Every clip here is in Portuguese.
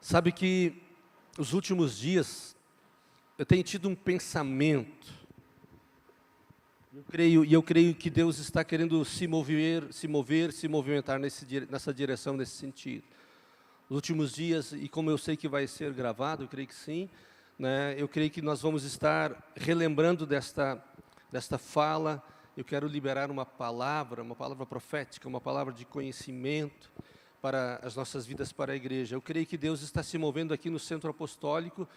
Sabe que os últimos dias eu tenho tido um pensamento. Eu creio que Deus está querendo se movimentar nessa direção, nesse sentido. Os últimos dias, e como eu sei que vai ser gravado, eu creio que sim, né, eu creio que nós vamos estar relembrando desta fala. Eu quero liberar uma palavra profética, uma palavra de conhecimento para as nossas vidas, para a igreja. Eu creio que Deus está se movendo aqui no Centro Apostólico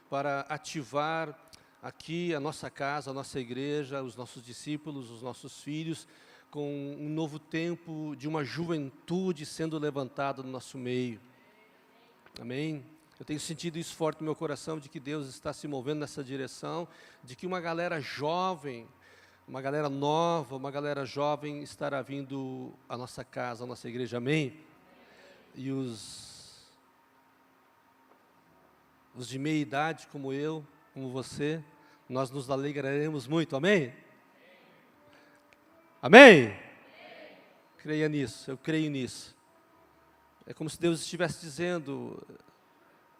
para ativar aqui a nossa casa, a nossa igreja, os nossos discípulos, os nossos filhos, com um novo tempo de uma juventude sendo levantada no nosso meio. Amém? Eu tenho sentido isso forte no meu coração, de que Deus está se movendo nessa direção, de que uma galera jovem, uma galera nova, uma galera jovem estará vindo à nossa casa, à nossa igreja. Amém? E os de meia idade, como eu, como você, nós nos alegraremos muito. Amém? Amém? Creia nisso, eu creio nisso. É como se Deus estivesse dizendo: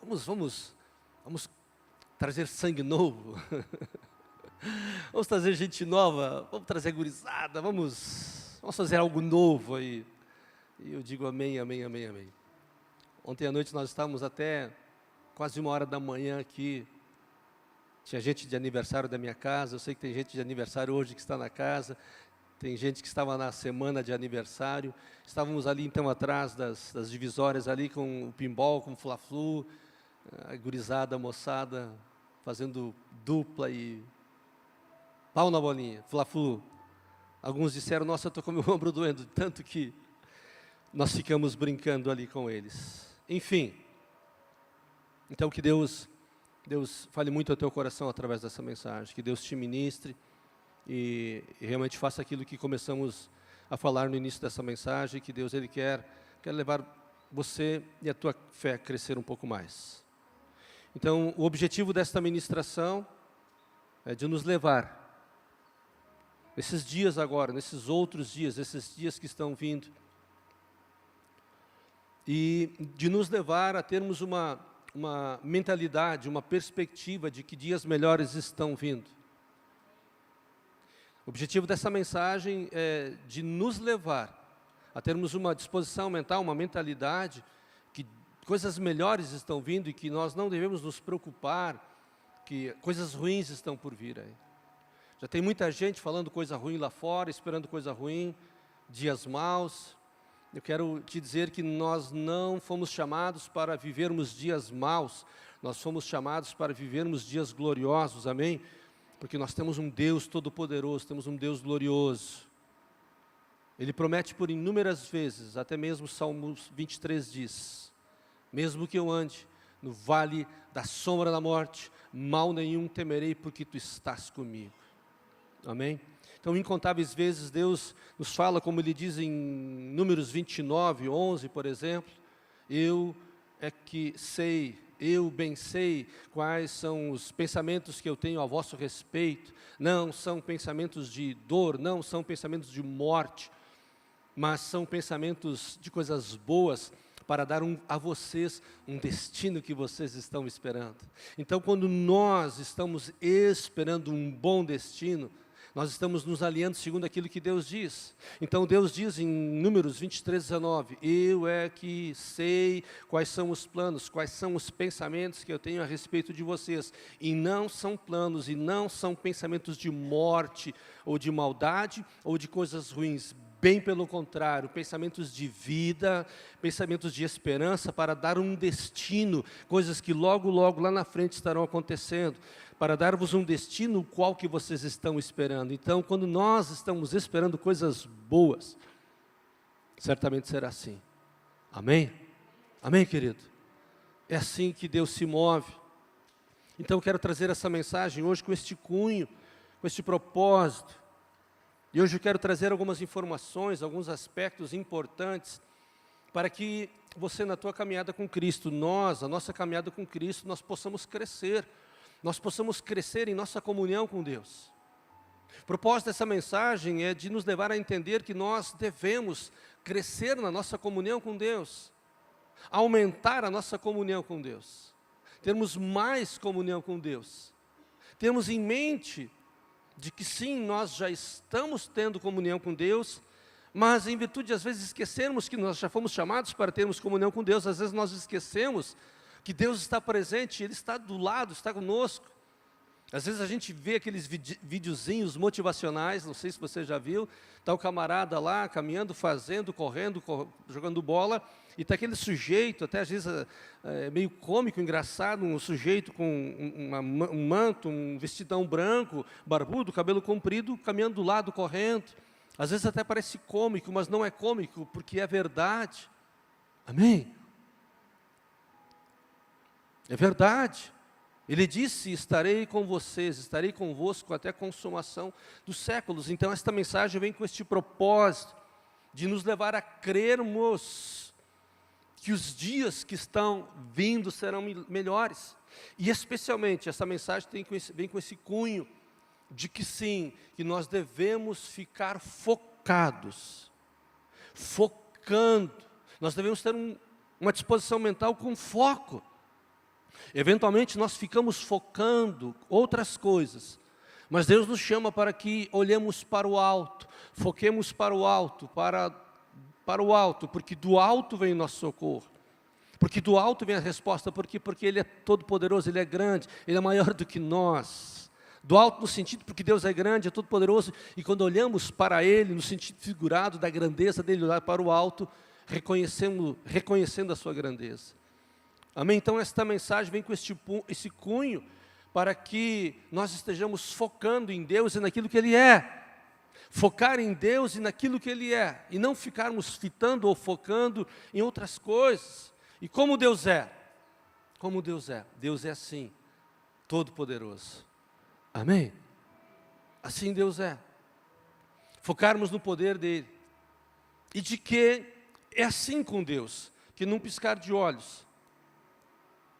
vamos trazer sangue novo, vamos trazer gente nova, vamos trazer gurizada, vamos fazer algo novo aí. E eu digo amém, amém, amém, amém. Ontem à noite nós estávamos até quase 1h da manhã aqui. Tinha gente de aniversário da minha casa, eu sei que tem gente de aniversário hoje que está na casa, tem gente que estava na semana de aniversário. Estávamos ali então atrás das divisórias ali com o pinball, com o fla-flu, a gurizada, a moçada, fazendo dupla e pau na bolinha, fla-flu. Alguns disseram: nossa, eu estou com meu ombro doendo, tanto que nós ficamos brincando ali com eles. Enfim, então que Deus fale muito ao teu coração através dessa mensagem, que Deus te ministre e realmente faça aquilo que começamos a falar no início dessa mensagem, que Deus Ele quer levar você e a tua fé a crescer um pouco mais. Então, o objetivo desta ministração é de nos levar, nesses dias agora, nesses outros dias, esses dias que estão vindo, e de nos levar a termos uma mentalidade, uma perspectiva de que dias melhores estão vindo. O objetivo dessa mensagem é de nos levar a termos uma disposição mental, uma mentalidade, que coisas melhores estão vindo e que nós não devemos nos preocupar, que coisas ruins estão por vir aí. Já tem muita gente falando coisa ruim lá fora, esperando coisa ruim, dias maus. Eu quero te dizer que nós não fomos chamados para vivermos dias maus, nós fomos chamados para vivermos dias gloriosos, amém? Porque nós temos um Deus todo-poderoso, temos um Deus glorioso. Ele promete por inúmeras vezes, até mesmo Salmos 23 diz: mesmo que eu ande no vale da sombra da morte, mal nenhum temerei, porque tu estás comigo. Amém? Então, incontáveis vezes Deus nos fala, como Ele diz em Números 29, 11, por exemplo: eu é que sei, eu bem sei quais são os pensamentos que eu tenho a vosso respeito. Não são pensamentos de dor, não são pensamentos de morte, mas são pensamentos de coisas boas, para dar a vocês um destino que vocês estão esperando. Então, quando nós estamos esperando um bom destino, nós estamos nos alinhando segundo aquilo que Deus diz. Então Deus diz em Números 23, 19: eu é que sei quais são os planos, quais são os pensamentos que eu tenho a respeito de vocês. E não são planos, e não são pensamentos de morte, ou de maldade, ou de coisas ruins. Bem pelo contrário, pensamentos de vida, pensamentos de esperança, para dar um destino, coisas que logo, logo lá na frente estarão acontecendo, para dar-vos um destino qual que vocês estão esperando. Então, quando nós estamos esperando coisas boas, certamente será assim. Amém? Amém, querido? É assim que Deus se move. Então, eu quero trazer essa mensagem hoje com este cunho, com este propósito. E hoje eu quero trazer algumas informações, alguns aspectos importantes, para que você, na tua caminhada com Cristo, a nossa caminhada com Cristo, nós possamos crescer em nossa comunhão com Deus. O propósito dessa mensagem é de nos levar a entender que nós devemos crescer na nossa comunhão com Deus. aumentar a nossa comunhão com Deus, termos mais comunhão com Deus, termos em mente de que sim, nós já estamos tendo comunhão com Deus, mas em virtude de às vezes esquecermos que nós já fomos chamados para termos comunhão com Deus, às vezes nós esquecemos que Deus está presente, Ele está do lado, está conosco. Às vezes a gente vê aqueles videozinhos motivacionais, não sei se você já viu, está o camarada lá caminhando, fazendo, correndo, jogando bola, e está aquele sujeito, até às vezes meio cômico, engraçado, um sujeito com um manto, um vestidão branco, barbudo, cabelo comprido, caminhando do lado, correndo. Às vezes até parece cômico, mas não é cômico, porque é verdade. Amém? É verdade. Ele disse, estarei com vocês, estarei convosco até a consumação dos séculos. Então esta mensagem vem com este propósito, de nos levar a crermos que os dias que estão vindo serão melhores. E especialmente, essa mensagem vem com esse cunho, de que sim, que nós devemos ficar focados, focando. Nós devemos ter uma disposição mental com foco. Eventualmente nós ficamos focando outras coisas, mas Deus nos chama para que olhemos para o alto, foquemos para o alto, para o alto, porque do alto vem o nosso socorro, porque do alto vem a resposta, porque Ele é todo poderoso, Ele é grande, Ele é maior do que nós. Do alto no sentido porque Deus é grande, é todo poderoso, e quando olhamos para Ele, no sentido figurado da grandeza dEle, olhar para o alto, reconhecendo a sua grandeza. Amém? Então esta mensagem vem com esse cunho, para que nós estejamos focando em Deus e naquilo que Ele é. Focar em Deus e naquilo que Ele é, e não ficarmos fitando ou focando em outras coisas. E como Deus é? Como Deus é? Deus é assim, todo poderoso. Amém? Assim Deus é. Focarmos no poder dEle. E de que é assim com Deus, que num piscar de olhos,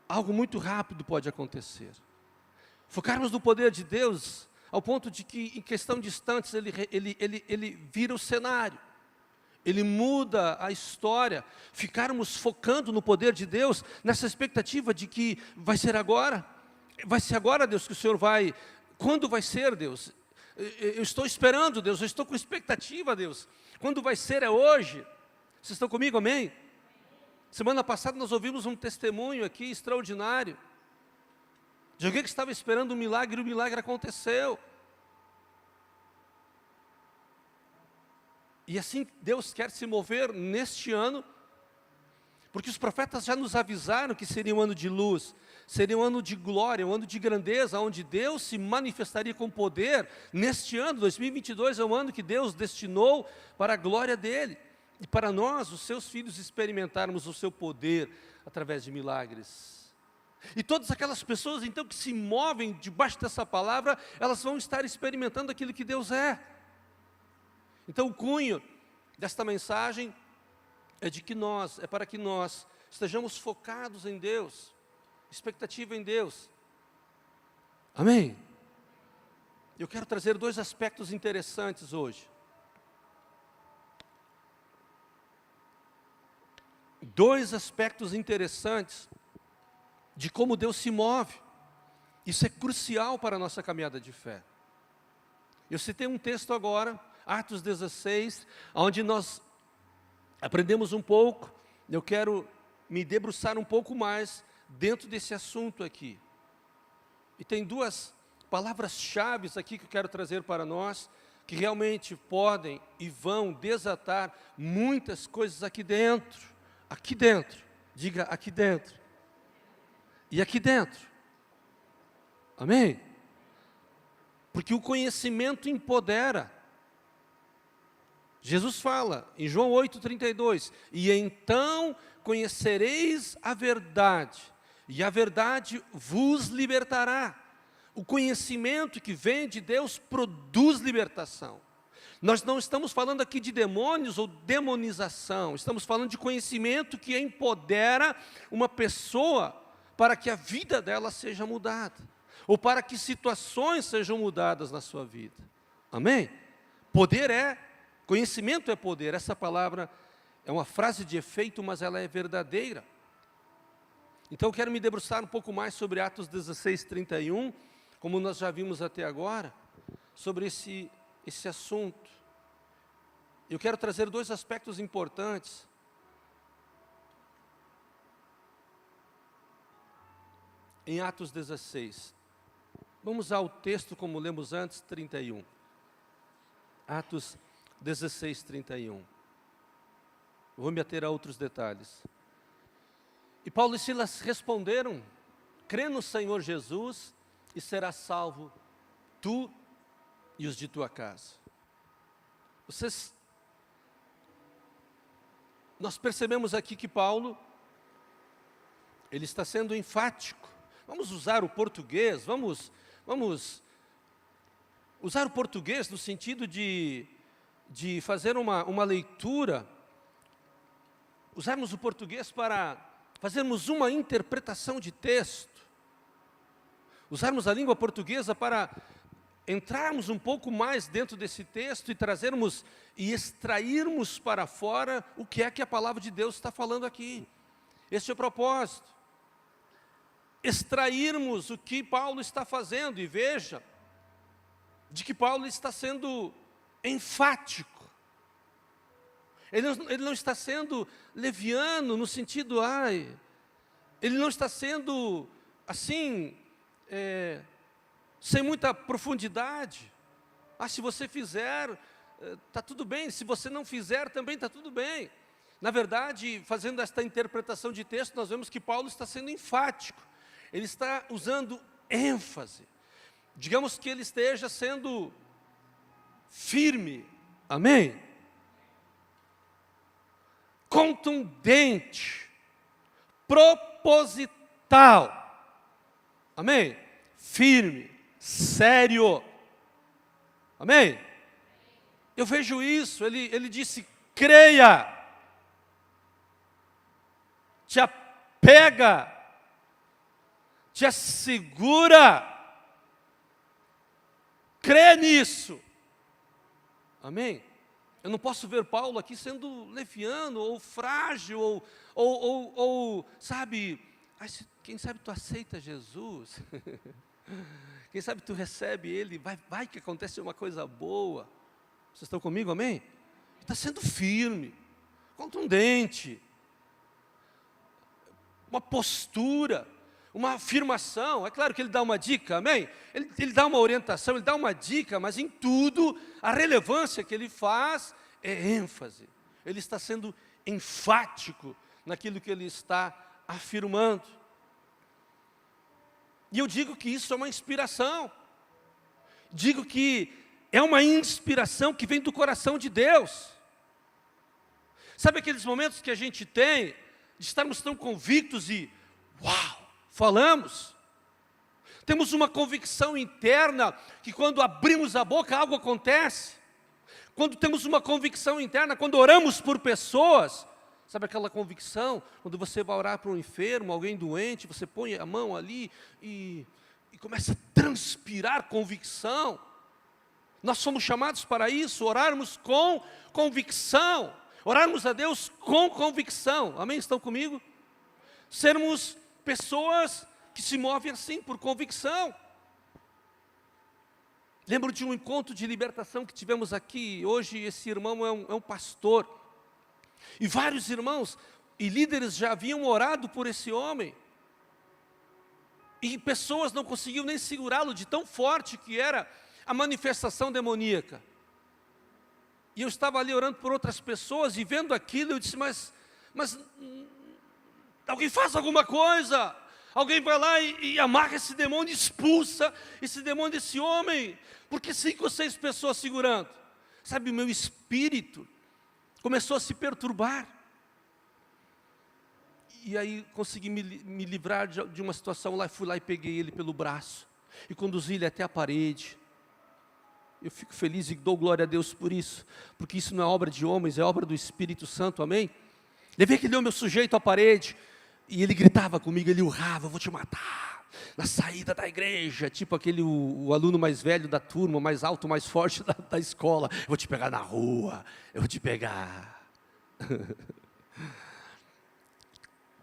algo muito rápido pode acontecer. Focarmos no poder de Deus, ao ponto de que em questão de instantes ele vira o cenário. Ele muda a história. Ficarmos focando no poder de Deus, nessa expectativa de que vai ser agora. Vai ser agora, Deus, que o Senhor vai... Quando vai ser, Deus? Eu estou esperando, Deus, eu estou com expectativa, Deus. Quando vai ser é hoje. Vocês estão comigo, amém? Semana passada nós ouvimos um testemunho aqui extraordinário, de alguém que estava esperando um milagre, e o milagre aconteceu. E assim Deus quer se mover neste ano, porque os profetas já nos avisaram que seria um ano de luz, seria um ano de glória, um ano de grandeza, onde Deus se manifestaria com poder. Neste ano, 2022, é um ano que Deus destinou para a glória dEle, e para nós, os seus filhos, experimentarmos o seu poder através de milagres. E todas aquelas pessoas, então, que se movem debaixo dessa palavra, elas vão estar experimentando aquilo que Deus é. Então, o cunho desta mensagem é para que nós estejamos focados em Deus, expectativa em Deus. Amém? Eu quero trazer dois aspectos interessantes hoje. Dois aspectos interessantes de como Deus se move. Isso é crucial para a nossa caminhada de fé. Eu citei um texto agora, Atos 16, onde nós aprendemos um pouco. Eu quero me debruçar um pouco mais dentro desse assunto aqui. E tem duas palavras-chave aqui que eu quero trazer para nós, que realmente podem e vão desatar muitas coisas aqui dentro. Aqui dentro, diga aqui dentro. E aqui dentro. Amém? Porque o conhecimento empodera. Jesus fala em João 8,32, e então conhecereis a verdade, e a verdade vos libertará. O conhecimento que vem de Deus produz libertação. Nós não estamos falando aqui de demônios ou demonização, estamos falando de conhecimento que empodera uma pessoa para que a vida dela seja mudada, ou para que situações sejam mudadas na sua vida. Amém? Conhecimento é poder. Essa palavra é uma frase de efeito, mas ela é verdadeira. Então eu quero me debruçar um pouco mais sobre Atos 16, 31, como nós já vimos até agora, sobre esse assunto. Eu quero trazer dois aspectos importantes. Em Atos 16. Vamos ao texto como lemos antes, 31. Atos 16, 31. Vou me ater a outros detalhes. E Paulo e Silas responderam: crê no Senhor Jesus e serás salvo, tu e os de tua casa. Nós percebemos aqui que Paulo, ele está sendo enfático. Vamos usar o português, vamos usar o português no sentido de fazer uma leitura, usarmos o português para fazermos uma interpretação de texto, usarmos a língua portuguesa para entrarmos um pouco mais dentro desse texto e trazermos e extrairmos para fora o que é que a palavra de Deus está falando aqui. Esse é o propósito. Extrairmos o que Paulo está fazendo, e veja, de que Paulo está sendo enfático. Ele não está sendo leviano no sentido, ele não está sendo assim, sem muita profundidade. Se você fizer, está tudo bem, se você não fizer, também está tudo bem. Na verdade, fazendo esta interpretação de texto, nós vemos que Paulo está sendo enfático. Ele está usando ênfase. Digamos que ele esteja sendo firme. Amém? Contundente. Proposital. Amém? Firme. Sério. Amém? Eu vejo isso. Ele disse: creia. Te apega. Te assegura, crê nisso. Amém? Eu não posso ver Paulo aqui sendo leviano, ou frágil, ou sabe, quem sabe tu aceita Jesus, quem sabe tu recebe Ele, vai que acontece uma coisa boa. Vocês estão comigo, amém? Está sendo firme, contundente, uma postura, uma afirmação. É claro que ele dá uma dica, amém? Ele dá uma orientação, ele dá uma dica, mas em tudo, a relevância que ele faz é ênfase. Ele está sendo enfático naquilo que ele está afirmando. E eu digo que isso é uma inspiração. Digo que é uma inspiração que vem do coração de Deus. Sabe aqueles momentos que a gente tem de estarmos tão convictos e, uau! Falamos, temos uma convicção interna que quando abrimos a boca algo acontece. Quando temos uma convicção interna, quando oramos por pessoas, sabe aquela convicção, quando você vai orar para um enfermo, alguém doente, você põe a mão ali e começa a transpirar convicção. Nós somos chamados para isso, orarmos com convicção, orarmos a Deus com convicção, amém? Estão comigo? Sermos pessoas que se movem assim, por convicção. Lembro de um encontro de libertação que tivemos aqui. Hoje esse irmão é um pastor. E vários irmãos e líderes já haviam orado por esse homem. E pessoas não conseguiam nem segurá-lo de tão forte que era a manifestação demoníaca. E eu estava ali orando por outras pessoas e vendo aquilo, eu disse, mas alguém faz alguma coisa, alguém vai lá e amarra esse demônio, expulsa esse demônio desse homem, porque 5 ou 6 pessoas segurando. Sabe, o meu espírito começou a se perturbar. E aí consegui me livrar de uma situação lá, fui lá e peguei ele pelo braço, e conduzi ele até a parede. Eu fico feliz e dou glória a Deus por isso, porque isso não é obra de homens, é obra do Espírito Santo, amém? Levei aquele homem sujeito à parede, e ele gritava comigo, ele urrava, eu vou te matar, na saída da igreja, tipo aquele o aluno mais velho da turma, mais alto, mais forte da escola, eu vou te pegar na rua, eu vou te pegar.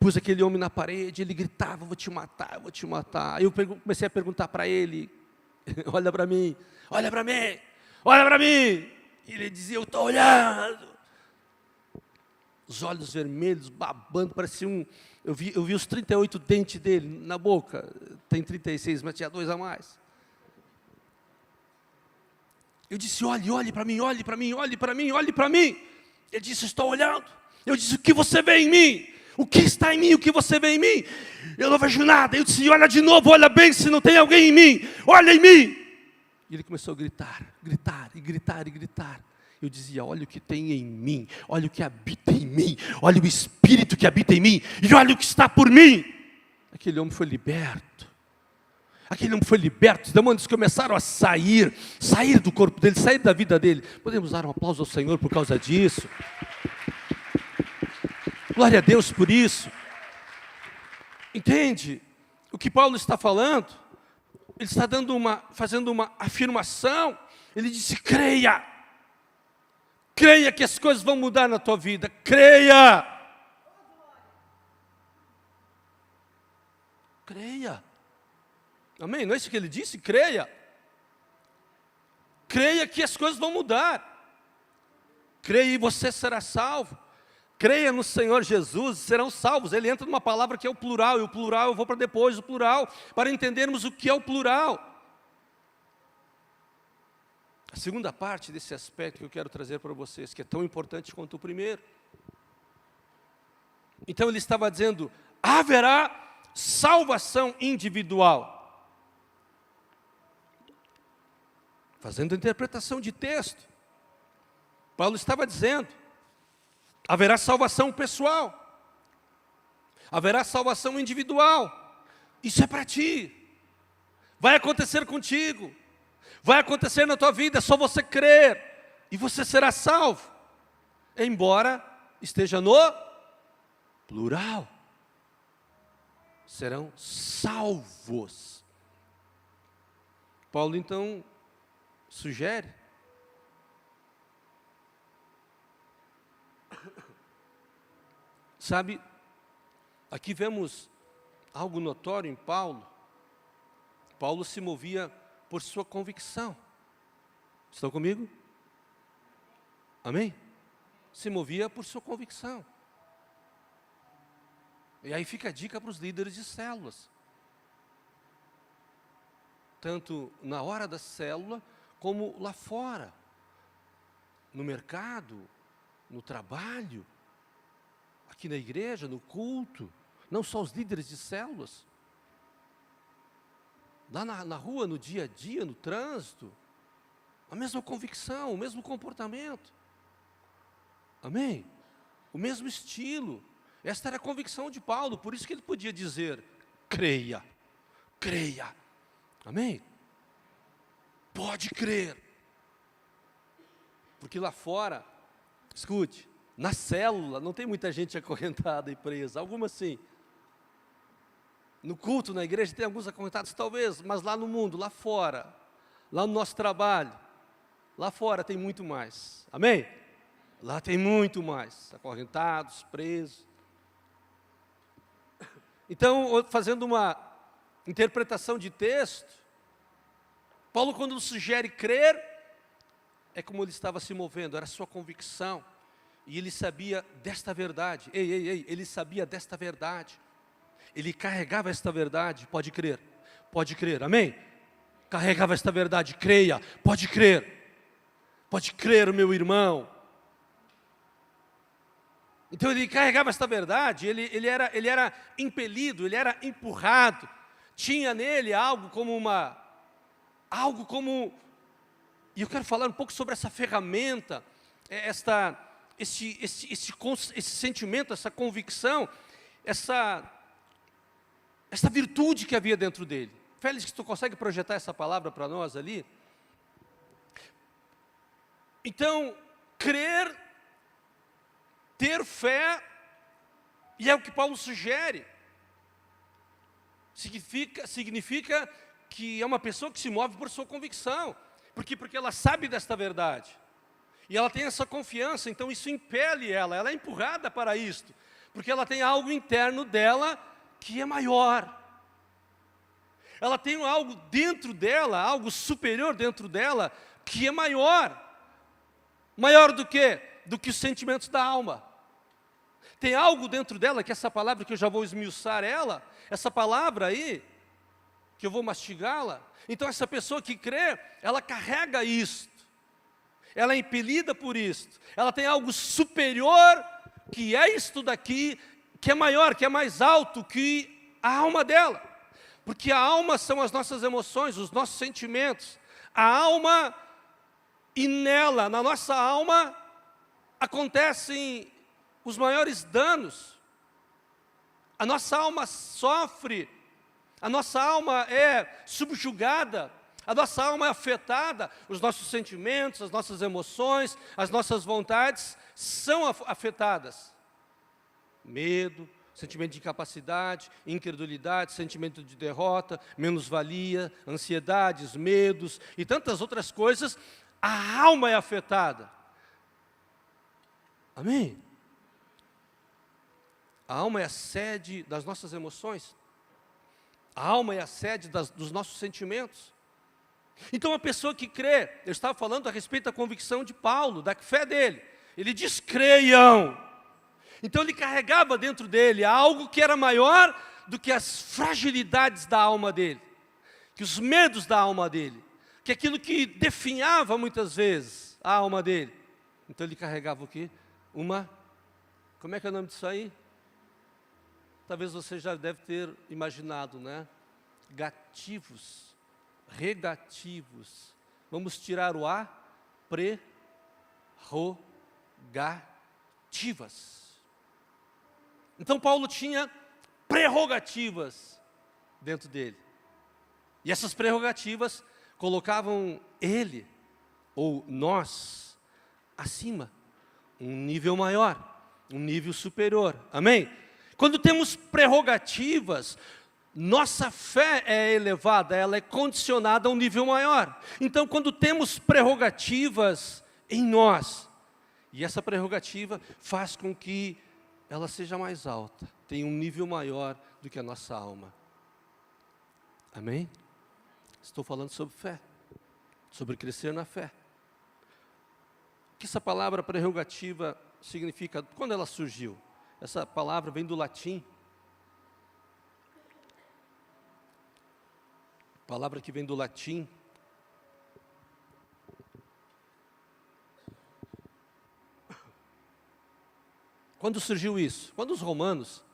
Pus aquele homem na parede, ele gritava, vou te matar, eu vou te matar. Aí eu comecei a perguntar para ele, olha para mim, olha para mim, olha para mim. E ele dizia, eu estou olhando. Os olhos vermelhos, babando, parecia um... Eu vi os 38 dentes dele na boca, tem 36, mas tinha 2 a mais. Eu disse, olhe para mim, olhe para mim, olhe para mim, olhe para mim. Ele disse, estou olhando. Eu disse, o que você vê em mim? O que está em mim? O que você vê em mim? Eu não vejo nada. Eu disse, olha de novo, olha bem se não tem alguém em mim. Olha em mim. E ele começou a gritar, gritar e gritar e gritar. Eu dizia, olha o que tem em mim, olha o que habita em mim, olha o Espírito que habita em mim, e olha o que está por mim. Aquele homem foi liberto. Aquele homem foi liberto, os demônios começaram a sair do corpo dele, sair da vida dele. Podemos dar um aplauso ao Senhor por causa disso? Glória a Deus por isso. Entende? O que Paulo está falando? Ele está fazendo uma afirmação. Ele disse, creia. Creia que as coisas vão mudar na tua vida. Creia. Creia. Amém? Não é isso que ele disse? Creia. Creia que as coisas vão mudar. Creia e você será salvo. Creia no Senhor Jesus, serão salvos. Ele entra numa palavra que é o plural, e o plural eu vou para depois, o plural, para entendermos o que é o plural. A segunda parte desse aspecto que eu quero trazer para vocês, que é tão importante quanto o primeiro. Então ele estava dizendo, haverá salvação individual. Fazendo a interpretação de texto. Paulo estava dizendo, haverá salvação pessoal. Haverá salvação individual. Isso é para ti. Vai acontecer contigo. Vai acontecer na tua vida, é só você crer. E você será salvo. Embora esteja no plural. Serão salvos. Paulo então sugere. Sabe, aqui vemos algo notório em Paulo. Paulo se movia por sua convicção. Estão comigo? Amém? Se movia por sua convicção. E aí fica a dica para os líderes de células. Tanto na hora da célula, como lá fora. No mercado, no trabalho, aqui na igreja, no culto. Não só os líderes de células. Lá na rua, no dia a dia, no trânsito. A mesma convicção, o mesmo comportamento. Amém? O mesmo estilo. Esta era a convicção de Paulo, por isso que ele podia dizer, creia, creia. Amém? Pode crer. Porque lá fora, escute, na célula não tem muita gente acorrentada e presa, algumas sim. No culto, na igreja, tem alguns acorrentados talvez, mas lá no mundo, lá fora, lá no nosso trabalho, lá fora tem muito mais. Amém? Lá tem muito mais, acorrentados, presos. Então, fazendo uma interpretação de texto, Paulo quando sugere crer, é como ele estava se movendo, era a sua convicção. E ele sabia desta verdade, ele sabia desta verdade. Ele carregava esta verdade, pode crer, amém? Carregava esta verdade, creia, pode crer, meu irmão. Então ele carregava esta verdade, ele era impelido, ele era empurrado, tinha nele algo como, e eu quero falar um pouco sobre essa ferramenta, esse sentimento, essa convicção, essa virtude que havia dentro dele. Félix, tu consegue projetar essa palavra para nós ali? Então, crer, ter fé, e é o que Paulo sugere. Significa que é uma pessoa que se move por sua convicção. Porque ela sabe desta verdade. E ela tem essa confiança, então isso impele ela é empurrada para isto. Porque ela tem algo interno dela que é maior. Ela tem algo dentro dela, algo superior dentro dela, que é maior. Maior do que? Do que os sentimentos da alma. Tem algo dentro dela, que essa palavra que eu já vou esmiuçar ela, essa palavra aí, que eu vou mastigá-la. Então essa pessoa que crê, ela carrega isto. Ela é impelida por isto. Ela tem algo superior, que é isto daqui, que é maior, que é mais alto que a alma dela. Porque a alma são as nossas emoções, os nossos sentimentos. A alma, e nela, na nossa alma, acontecem os maiores danos. A nossa alma sofre, a nossa alma é subjugada, a nossa alma é afetada, os nossos sentimentos, as nossas emoções, as nossas vontades são afetadas. Medo, sentimento de incapacidade, incredulidade, sentimento de derrota, menos-valia, ansiedades, medos e tantas outras coisas, a alma é afetada. Amém? A alma é a sede das nossas emoções. A alma é a sede dos nossos sentimentos. Então, a pessoa que crê, eu estava falando a respeito da convicção de Paulo, da fé dele. Ele diz, creiam. Então, ele carregava dentro dele algo que era maior do que as fragilidades da alma dele, que os medos da alma dele, que aquilo que definhava muitas vezes a alma dele. Então, ele carregava o quê? Como é que é o nome disso aí? Talvez você já deve ter imaginado, né? Gativos, regativos. Vamos tirar o A, prerrogativas. Então Paulo tinha prerrogativas dentro dele. E essas prerrogativas colocavam ele, ou nós, acima, um nível maior, um nível superior. Amém? Quando temos prerrogativas, nossa fé é elevada, ela é condicionada a um nível maior. Então, quando temos prerrogativas em nós, e essa prerrogativa faz com que ela seja mais alta, tenha um nível maior do que a nossa alma. Amém? Estou falando sobre fé, sobre crescer na fé. O que essa palavra prerrogativa significa? Quando ela surgiu? Essa palavra vem do latim. Palavra que vem do latim. Quando surgiu isso? Quando os romanos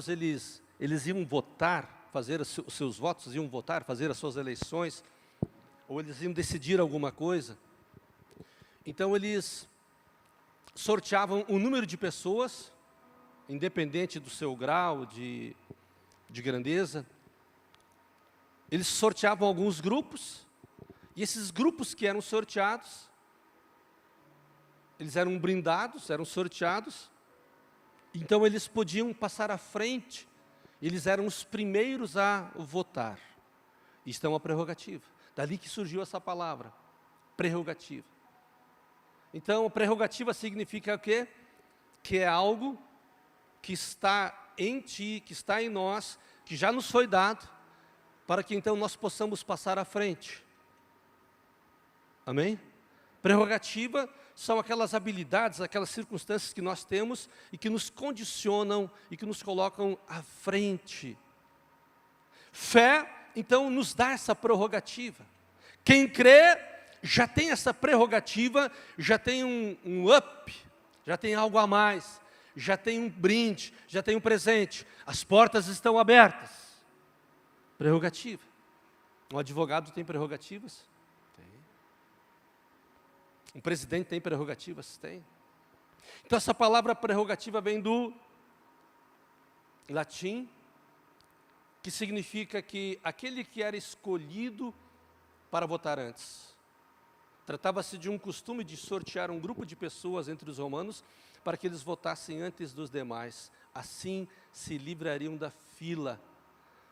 eles iam votar, fazer os seus votos, iam votar, fazer as suas eleições, ou eles iam decidir alguma coisa, então eles sorteavam um número de pessoas, independente do seu grau de grandeza. Eles sorteavam alguns grupos, e esses grupos que eram sorteados, eles eram brindados, eram sorteados, então eles podiam passar à frente, eles eram os primeiros a votar. Isto é uma prerrogativa, dali que surgiu essa palavra, prerrogativa. Então, prerrogativa significa o quê? Que é algo que está em ti, que está em nós, que já nos foi dado, para que então nós possamos passar à frente. Amém? Prerrogativa são aquelas habilidades, aquelas circunstâncias que nós temos e que nos condicionam e que nos colocam à frente. Fé, então, nos dá essa prerrogativa. Quem crê já tem essa prerrogativa, já tem um up, já tem algo a mais, já tem um brinde, já tem um presente. As portas estão abertas. Prerrogativa. Um advogado tem prerrogativas? Tem. Um presidente tem prerrogativas? Tem. Então essa palavra prerrogativa vem do latim, que significa que aquele que era escolhido para votar antes. Tratava-se de um costume de sortear um grupo de pessoas entre os romanos para que eles votassem antes dos demais. Assim se livrariam da fila,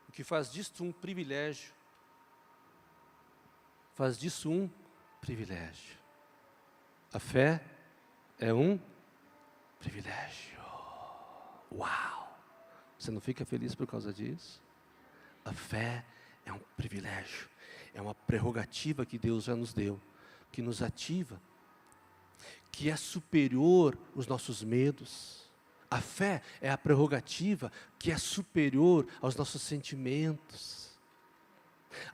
o que faz disto um privilégio. Faz disso um privilégio. A fé é um privilégio. Uau! Você não fica feliz por causa disso? A fé é um privilégio, é uma prerrogativa que Deus já nos deu, que nos ativa, que é superior aos nossos medos. A fé é a prerrogativa que é superior aos nossos sentimentos.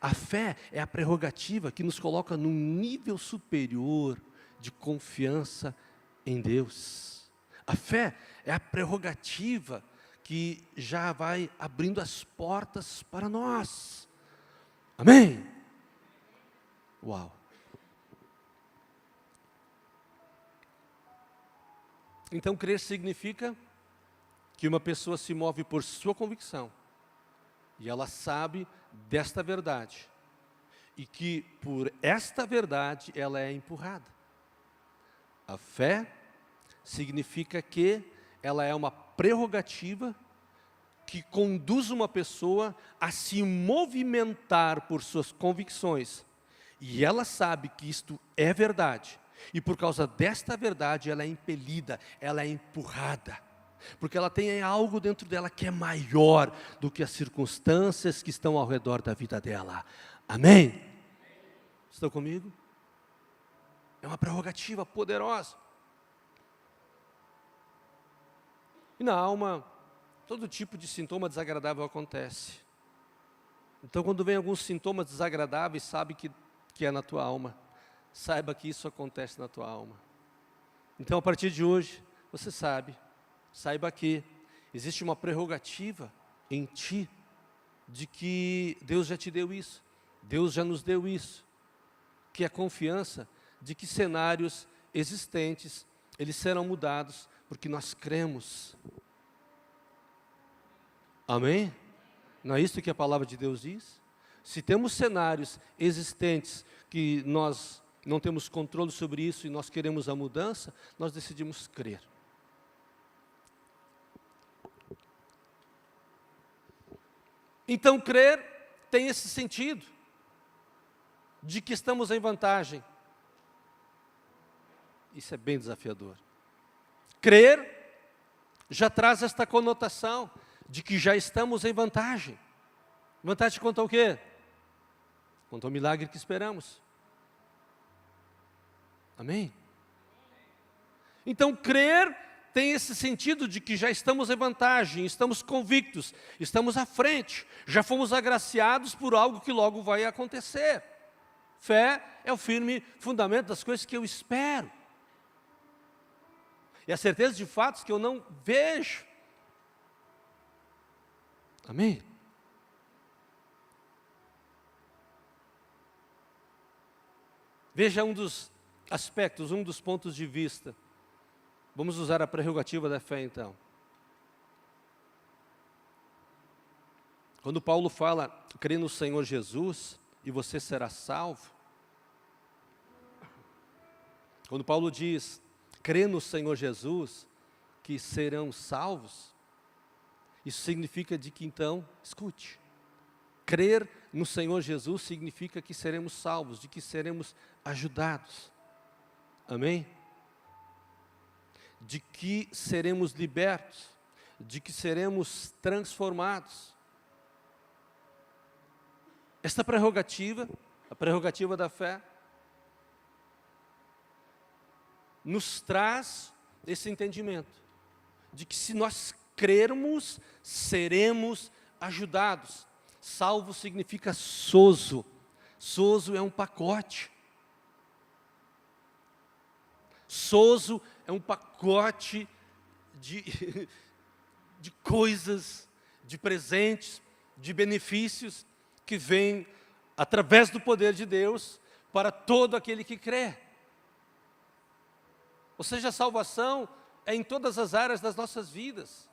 A fé é a prerrogativa que nos coloca num nível superior de confiança em Deus. A fé é a prerrogativa que já vai abrindo as portas para nós. Amém? Uau! Então, crer significa que uma pessoa se move por sua convicção, e ela sabe desta verdade, e que por esta verdade ela é empurrada. A fé significa que ela é uma prerrogativa que conduz uma pessoa a se movimentar por suas convicções, e ela sabe que isto é verdade, e por causa desta verdade ela é impelida, ela é empurrada, porque ela tem algo dentro dela que é maior do que as circunstâncias que estão ao redor da vida dela. Amém? Estão comigo? É uma prerrogativa poderosa. E na alma, todo tipo de sintoma desagradável acontece. Então, quando vem alguns sintomas desagradáveis, sabe que é na tua alma. Saiba que isso acontece na tua alma. Então, a partir de hoje, você saiba que existe uma prerrogativa em ti, de que Deus já te deu isso, Deus já nos deu isso, que é a confiança de que cenários existentes, eles serão mudados, porque nós cremos. Amém? Não é isso que a palavra de Deus diz? Se temos cenários existentes que nós não temos controle sobre isso e nós queremos a mudança, nós decidimos crer. Então, crer tem esse sentido, de que estamos em vantagem. Isso é bem desafiador. Crer já traz esta conotação de que já estamos em vantagem. Vantagem quanto ao quê? Quanto ao milagre que esperamos. Amém? Então, crer tem esse sentido de que já estamos em vantagem, estamos convictos, estamos à frente, já fomos agraciados por algo que logo vai acontecer. Fé é o firme fundamento das coisas que eu espero. E a certeza de fatos que eu não vejo. Amém? Veja um dos aspectos, um dos pontos de vista. Vamos usar a prerrogativa da fé, então. Quando Paulo fala, crê no Senhor Jesus e você será salvo. Quando Paulo diz, crê no Senhor Jesus, que serão salvos, isso significa de que então, escute, crer no Senhor Jesus significa que seremos salvos, de que seremos ajudados. Amém? De que seremos libertos, de que seremos transformados. Esta prerrogativa, a prerrogativa da fé, nos traz esse entendimento, de que se nós crermos, seremos ajudados. Salvo significa sozo. Sozo é um pacote. Sozo é um pacote de coisas, de presentes, de benefícios que vêm através do poder de Deus para todo aquele que crê. Ou seja, a salvação é em todas as áreas das nossas vidas.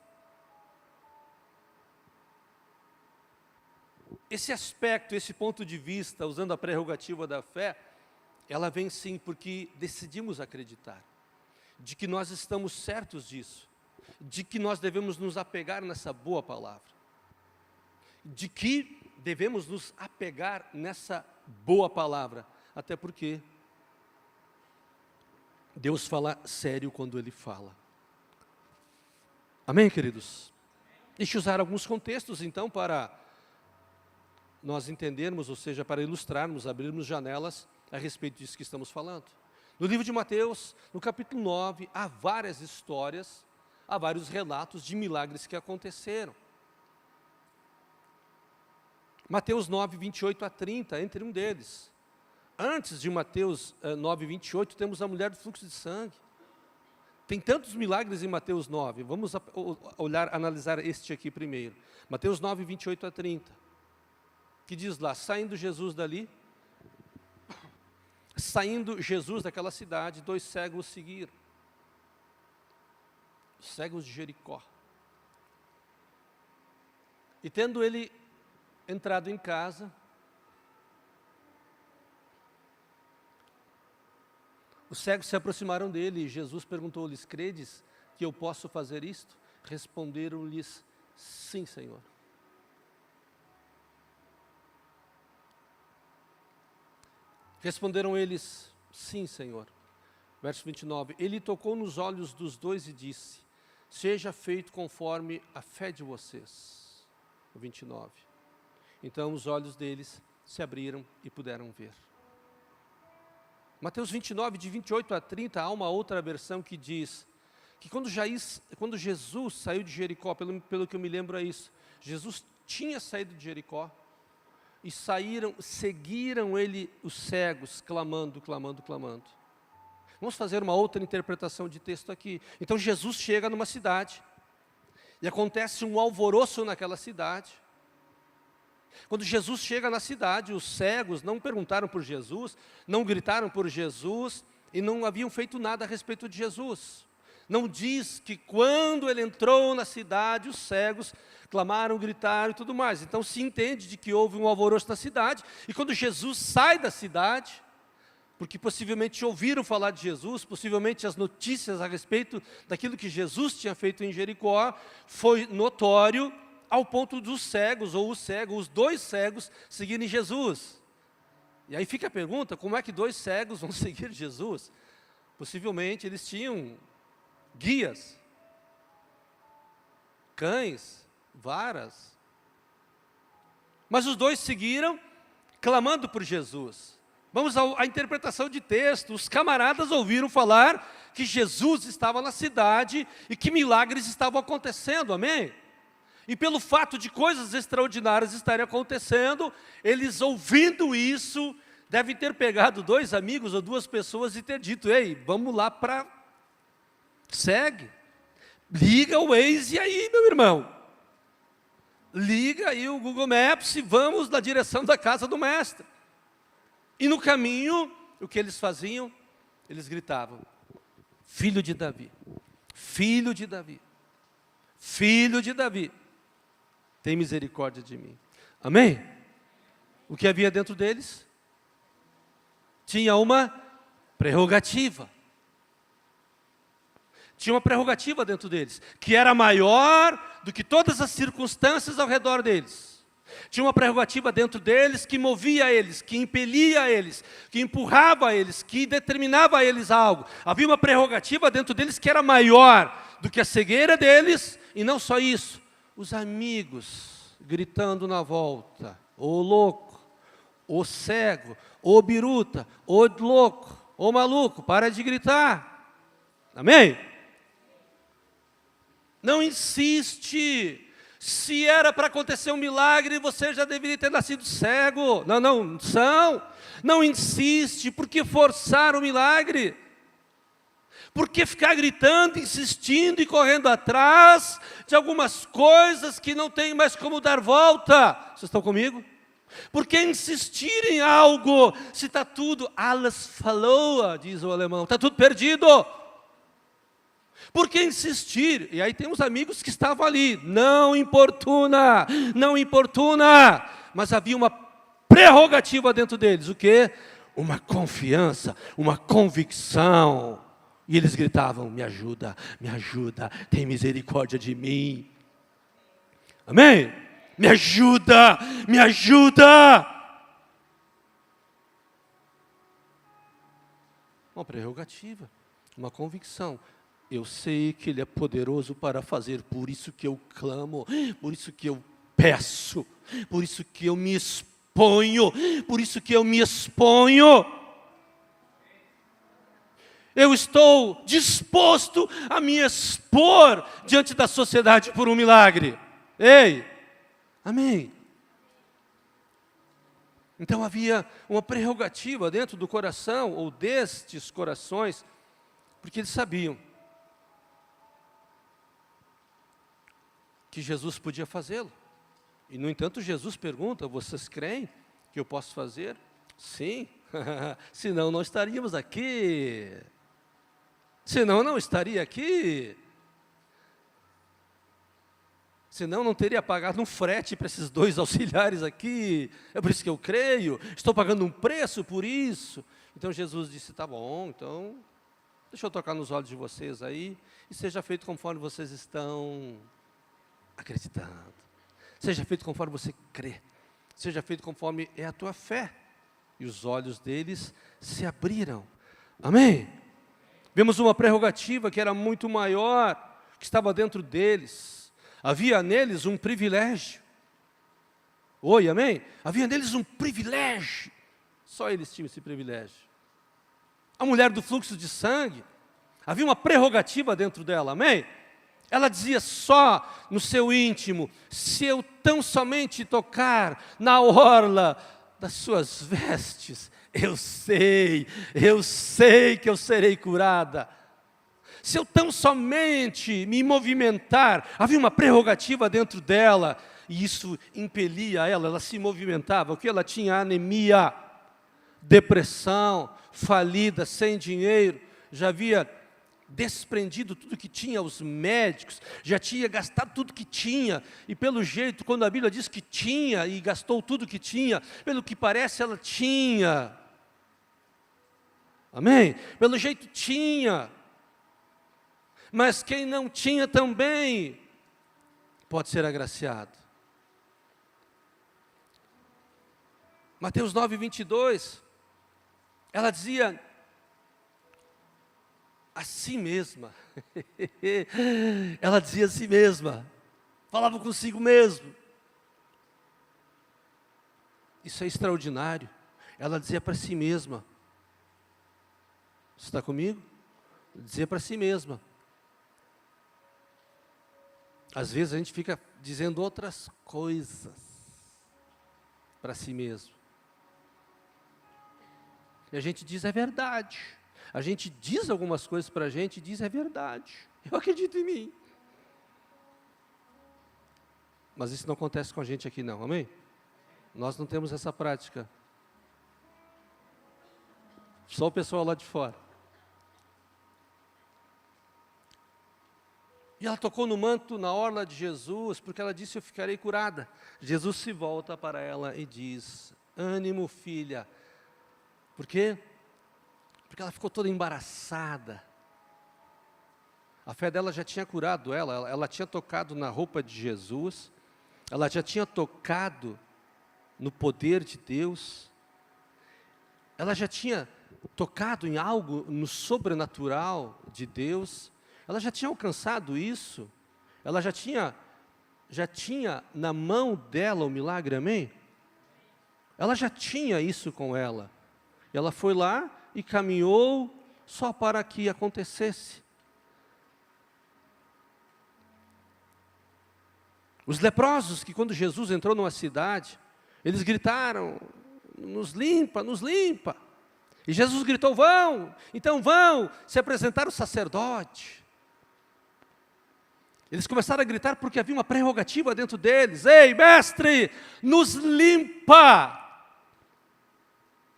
Esse aspecto, esse ponto de vista, usando a prerrogativa da fé, ela vem sim porque decidimos acreditar, de que nós estamos certos disso, de que nós devemos nos apegar nessa boa palavra, de que devemos nos apegar nessa boa palavra, até porque Deus fala sério quando Ele fala. Amém, queridos? Deixa eu usar alguns contextos, então, para nós entendermos, ou seja, para ilustrarmos, abrirmos janelas a respeito disso que estamos falando. No livro de Mateus, no capítulo 9, há várias histórias, há vários relatos de milagres que aconteceram. Mateus 9, 28 a 30, entre um deles. Antes de Mateus 9, 28, temos a mulher do fluxo de sangue. Tem tantos milagres em Mateus 9, vamos analisar este aqui primeiro. Mateus 9, 28 a 30, que diz lá, saindo Jesus daquela cidade, 2 cegos o seguiram. Os cegos de Jericó. E tendo ele entrado em casa, os cegos se aproximaram dele e Jesus perguntou-lhes, credes que eu posso fazer isto? Responderam-lhes, sim, Senhor. Responderam eles, sim, Senhor. Verso 29, ele tocou nos olhos dos dois e disse, seja feito conforme a fé de vocês. 29. Então os olhos deles se abriram e puderam ver. Mateus 29, de 28 a 30, há uma outra versão que diz que quando Jesus saiu de Jericó, pelo que eu me lembro é isso, Jesus tinha saído de Jericó e seguiram ele os cegos, clamando, clamando, clamando. Vamos fazer uma outra interpretação de texto aqui. Então Jesus chega numa cidade e acontece um alvoroço naquela cidade. Quando Jesus chega na cidade, os cegos não perguntaram por Jesus, não gritaram por Jesus e não haviam feito nada a respeito de Jesus. Não diz que quando ele entrou na cidade, os cegos clamaram, gritaram e tudo mais. Então se entende de que houve um alvoroço na cidade, e quando Jesus sai da cidade, porque possivelmente ouviram falar de Jesus, possivelmente as notícias a respeito daquilo que Jesus tinha feito em Jericó, foi notório ao ponto dos cegos, ou os 2 cegos, seguirem Jesus. E aí fica a pergunta, como é que 2 cegos vão seguir Jesus? Possivelmente eles tinham guias, cães, varas. Mas os 2 seguiram, clamando por Jesus. Vamos à interpretação de texto. Os camaradas ouviram falar que Jesus estava na cidade e que milagres estavam acontecendo, amém? E pelo fato de coisas extraordinárias estarem acontecendo, eles ouvindo isso, devem ter pegado 2 amigos ou 2 pessoas e ter dito, ei, vamos lá para... Segue. Liga o Waze aí, meu irmão. Liga aí o Google Maps e vamos na direção da casa do mestre. E no caminho, o que eles faziam? Eles gritavam, filho de Davi, filho de Davi, filho de Davi, tem misericórdia de mim. Amém? O que havia dentro deles? Tinha uma prerrogativa. Tinha uma prerrogativa dentro deles, que era maior do que todas as circunstâncias ao redor deles. Tinha uma prerrogativa dentro deles que movia eles, que impelia eles, que empurrava eles, que determinava a eles algo. Havia uma prerrogativa dentro deles que era maior do que a cegueira deles, e não só isso, os amigos gritando na volta, ô louco, ô cego, ô biruta, ô louco, ô maluco, para de gritar. Amém? Não insiste. Se era para acontecer um milagre, você já deveria ter nascido cego. Não insiste. Por que forçar o milagre? Por que ficar gritando, insistindo e correndo atrás de algumas coisas que não tem mais como dar volta? Vocês estão comigo? Por que insistir em algo se está tudo, alles verloren, diz o alemão, está tudo perdido? Por que insistir? E aí tem uns amigos que estavam ali, não importuna, mas havia uma prerrogativa dentro deles, o quê? Uma confiança, uma convicção. E eles gritavam, me ajuda, tem misericórdia de mim. Amém? Me ajuda. Uma prerrogativa, uma convicção. eu sei que Ele é poderoso para fazer, por isso que eu clamo, por isso que eu peço, por isso que eu me exponho, por isso que eu me exponho. Eu estou disposto a me expor diante da sociedade por um milagre. Ei, amém. Então havia uma prerrogativa dentro do coração, ou destes corações, porque eles sabiam que Jesus podia fazê-lo. E, no entanto, Jesus pergunta: vocês creem que eu posso fazer? Sim, senão não estaríamos aqui. Senão não estaria aqui. Senão não teria pagado um frete para esses 2 auxiliares aqui. É por isso que eu creio, estou pagando um preço por isso. Então Jesus disse: tá bom, então deixa eu tocar nos olhos de vocês aí, e seja feito conforme vocês estão acreditando. Seja feito conforme você crê. Seja feito conforme é a tua fé. E os olhos deles se abriram. Amém? Vemos uma prerrogativa que era muito maior, que estava dentro deles. Havia neles um privilégio. Oi, amém? Havia neles um privilégio. Só eles tinham esse privilégio. A mulher do fluxo de sangue, havia uma prerrogativa dentro dela, amém? Ela dizia só no seu íntimo: se eu tão somente tocar na orla das suas vestes, eu sei que eu serei curada. Se eu tão somente me movimentar, havia uma prerrogativa dentro dela, e isso impelia ela se movimentava. O que ela tinha? Anemia, depressão, falida, sem dinheiro, já havia desprendido tudo que tinha aos médicos, já tinha gastado tudo que tinha, e pelo jeito, quando a Bíblia diz que tinha, e gastou tudo que tinha, pelo que parece ela tinha, amém? Pelo jeito tinha, mas quem não tinha também, pode ser agraciado. Mateus 9:22, ela dizia a si mesma, ela dizia a si mesma, falava consigo mesmo. Isso é extraordinário. Ela dizia para si mesma. Você está comigo? Dizia para si mesma. Às vezes a gente fica dizendo outras coisas para si mesmo. E a gente diz: é verdade. A gente diz algumas coisas para a gente e diz: é verdade, eu acredito em mim. Mas isso não acontece com a gente aqui não, amém? Nós não temos essa prática. Só o pessoal lá de fora. E ela tocou no manto na orla de Jesus, porque ela disse: eu ficarei curada. Jesus se volta para ela e diz: ânimo, filha. Por quê? Porque ela ficou toda embaraçada. A fé dela já tinha curado ela tinha tocado na roupa de Jesus, ela já tinha tocado no poder de Deus, ela já tinha tocado em algo no sobrenatural de Deus, ela já tinha alcançado isso, ela já tinha na mão dela o milagre, amém? Ela já tinha isso com ela, e ela foi lá e caminhou só para que acontecesse. Os leprosos que quando Jesus entrou numa cidade, eles gritaram: nos limpa, nos limpa. E Jesus gritou: vão, então vão se apresentar o sacerdote. Eles começaram a gritar porque havia uma prerrogativa dentro deles: ei, mestre, nos limpa.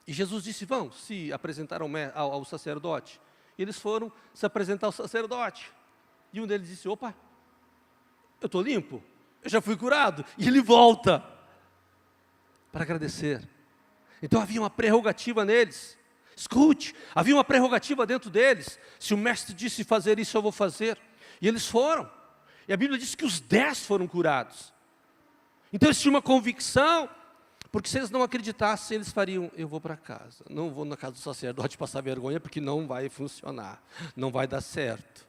E Jesus disse: vão se apresentar ao sacerdote. E eles foram se apresentar ao sacerdote. E um deles disse: opa, eu estou limpo, eu já fui curado. E ele volta para agradecer. Então havia uma prerrogativa neles. Escute, havia uma prerrogativa dentro deles. Se o mestre disse fazer isso, eu vou fazer. E eles foram. E a Bíblia diz que os 10 foram curados. Então eles tinham uma convicção. Porque se eles não acreditassem, eles fariam: eu vou para casa, não vou na casa do sacerdote passar vergonha, porque não vai funcionar, não vai dar certo.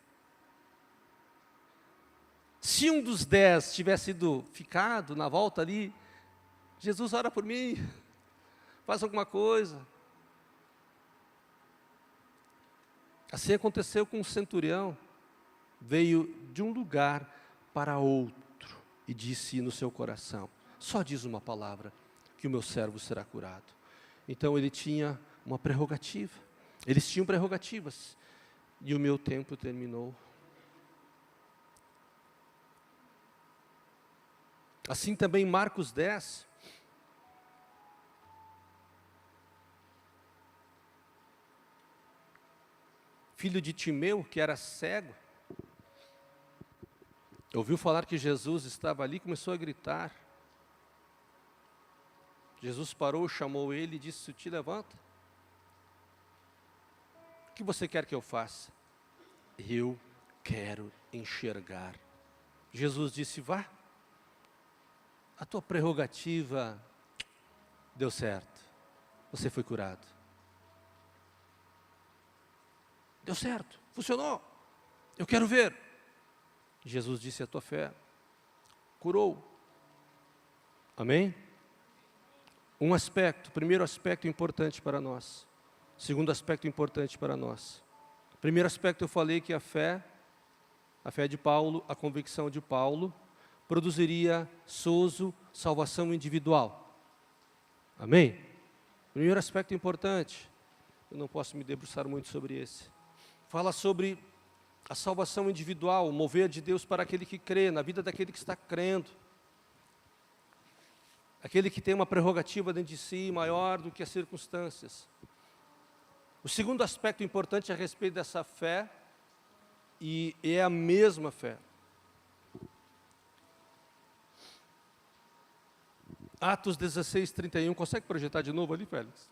Se um dos 10 tivesse ficado na volta ali, Jesus, ora por mim, faz alguma coisa. Assim aconteceu com o centurião. Veio de um lugar para outro e disse no seu coração: só diz uma palavra, que o meu servo será curado. Então ele tinha uma prerrogativa. Eles tinham prerrogativas. E o meu tempo terminou. Assim também Marcos 10. Filho de Timeu, que era cego, ouviu falar que Jesus estava ali e começou a gritar. Jesus parou, chamou ele e disse: te levanta. O que você quer que eu faça? Eu quero enxergar. Jesus disse: vá. A tua prerrogativa deu certo. Você foi curado. Deu certo, funcionou. Eu quero ver. Jesus disse: a tua fé curou. Amém? Um aspecto, primeiro aspecto importante para nós. Segundo aspecto importante para nós. Primeiro aspecto, eu falei que a fé de Paulo, a convicção de Paulo, produziria sozo, salvação individual. Amém? Primeiro aspecto importante, eu não posso me debruçar muito sobre esse. Fala sobre a salvação individual, o mover de Deus para aquele que crê, na vida daquele que está crendo. Aquele que tem uma prerrogativa dentro de si maior do que as circunstâncias. O segundo aspecto importante a respeito dessa fé, e é a mesma fé. Atos 16, 31, consegue projetar de novo ali, Félix?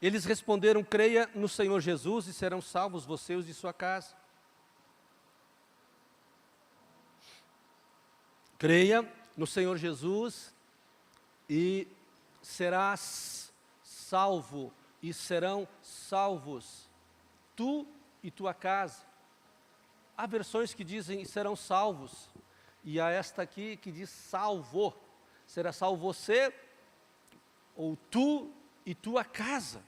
Eles responderam: creia no Senhor Jesus e serão salvos você e os de sua casa. Creia no Senhor Jesus e serás salvo, e serão salvos tu e tua casa. Há versões que dizem serão salvos, e há esta aqui que diz salvo. Será salvo você, ou tu e tua casa.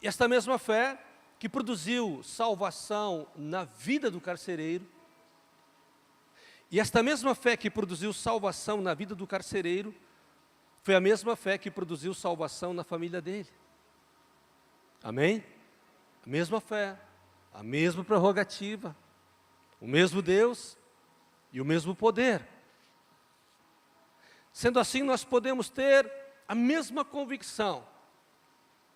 E esta mesma fé que produziu salvação na vida do carcereiro, e esta mesma fé que produziu salvação na vida do carcereiro, foi a mesma fé que produziu salvação na família dele. Amém? A mesma fé, a mesma prerrogativa, o mesmo Deus e o mesmo poder. Sendo assim, nós podemos ter a mesma convicção,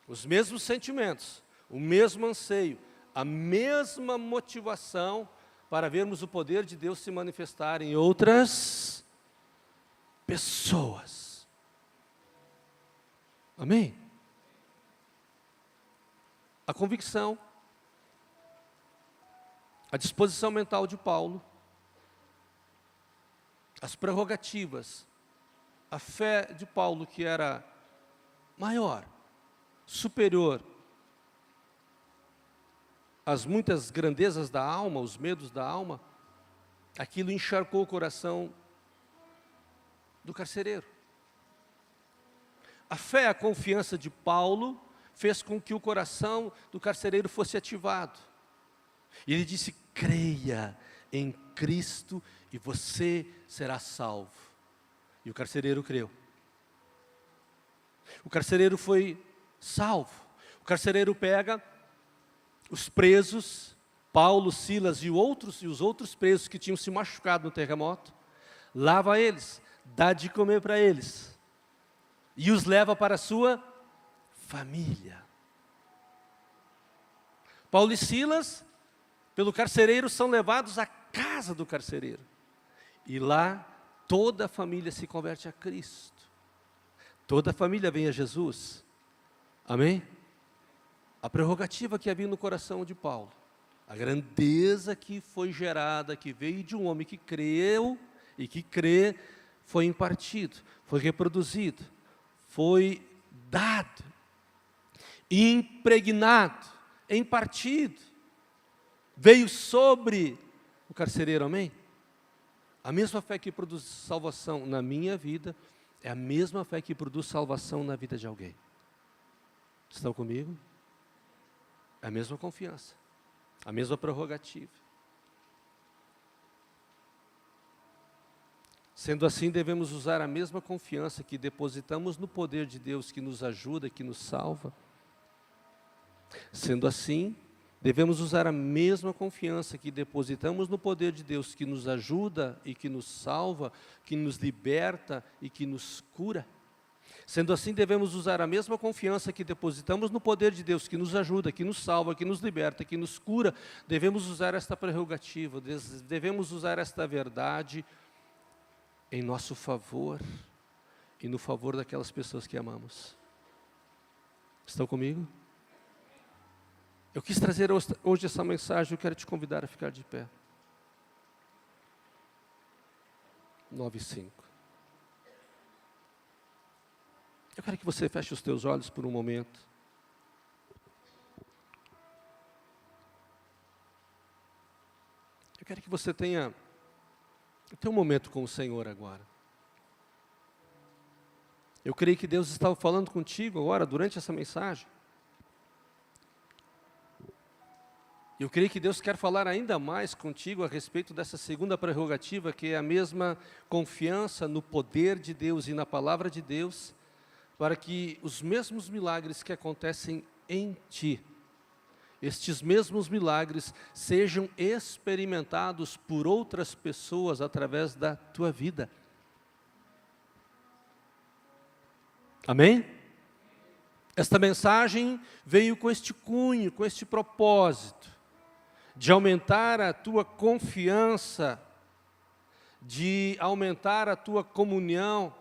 os mesmos sentimentos, o mesmo anseio, a mesma motivação para vermos o poder de Deus se manifestar em outras pessoas. Amém? A convicção, a disposição mental de Paulo, as prerrogativas, a fé de Paulo que era maior, superior às muitas grandezas da alma, os medos da alma, aquilo encharcou o coração do carcereiro. A fé, a confiança de Paulo fez com que o coração do carcereiro fosse ativado. E ele disse: creia em Cristo e você será salvo. E o carcereiro creu. O carcereiro foi salvo. O carcereiro pega os presos, Paulo, Silas e os outros presos que tinham se machucado no terremoto, lava eles, dá de comer para eles e os leva para a sua família. Paulo e Silas, pelo carcereiro, são levados à casa do carcereiro. E lá toda a família se converte a Cristo. Toda a família vem a Jesus. Amém? A prerrogativa que havia no coração de Paulo, a grandeza que foi gerada, que veio de um homem que creu e que crê, foi impartido, foi reproduzido, foi dado. impregnado, impartido, veio sobre o carcereiro, amém? A mesma fé que produz salvação na minha vida, é a mesma fé que produz salvação na vida de alguém. Estão comigo? É a mesma confiança, a mesma prerrogativa. Sendo assim, devemos usar a mesma confiança que depositamos no poder de Deus que nos ajuda, que nos salva. Sendo assim, devemos usar a mesma confiança que depositamos no poder de Deus que nos ajuda e que nos salva, que nos liberta e que nos cura. Sendo assim, devemos usar a mesma confiança que depositamos no poder de Deus que nos ajuda, que nos salva, que nos liberta, que nos cura. Devemos usar esta prerrogativa, devemos usar esta verdade em nosso favor e no favor daquelas pessoas que amamos. Estão comigo? Eu quis trazer hoje essa mensagem, eu quero te convidar a ficar de pé. 9:5. Eu quero que você feche os teus olhos por um momento. Eu quero que você tenha um momento com o Senhor agora. Eu creio que Deus estava falando contigo agora, durante essa mensagem. Eu creio que Deus quer falar ainda mais contigo a respeito dessa segunda prerrogativa, que é a mesma confiança no poder de Deus e na palavra de Deus, para que os mesmos milagres que acontecem em ti, estes mesmos milagres sejam experimentados por outras pessoas através da tua vida. Amém? Esta mensagem veio com este cunho, com este propósito, de aumentar a tua confiança, de aumentar a tua comunhão,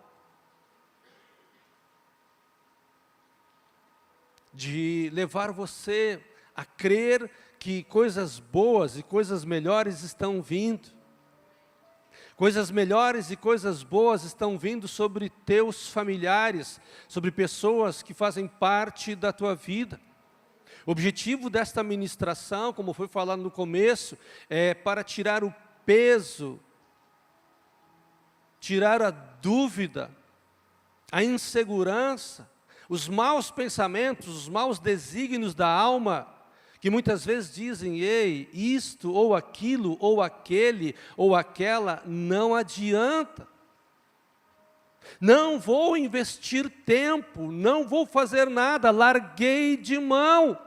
de levar você a crer que coisas boas e coisas melhores estão vindo. Coisas melhores e coisas boas estão vindo sobre teus familiares, sobre pessoas que fazem parte da tua vida. O objetivo desta ministração, como foi falado no começo, é para tirar o peso, tirar a dúvida, a insegurança, os maus pensamentos, os maus desígnios da alma, que muitas vezes dizem, ei, isto ou aquilo, ou aquele, ou aquela, não adianta. Não vou investir tempo, não vou fazer nada, larguei de mão.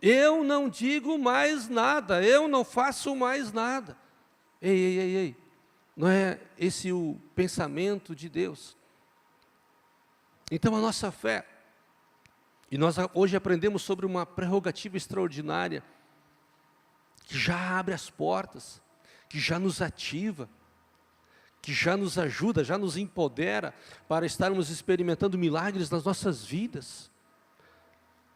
Eu não digo mais nada, eu não faço mais nada. Ei, não é esse o pensamento de Deus. Então a nossa fé, e nós hoje aprendemos sobre uma prerrogativa extraordinária, que já abre as portas, que já nos ativa, que já nos ajuda, já nos empodera para estarmos experimentando milagres nas nossas vidas.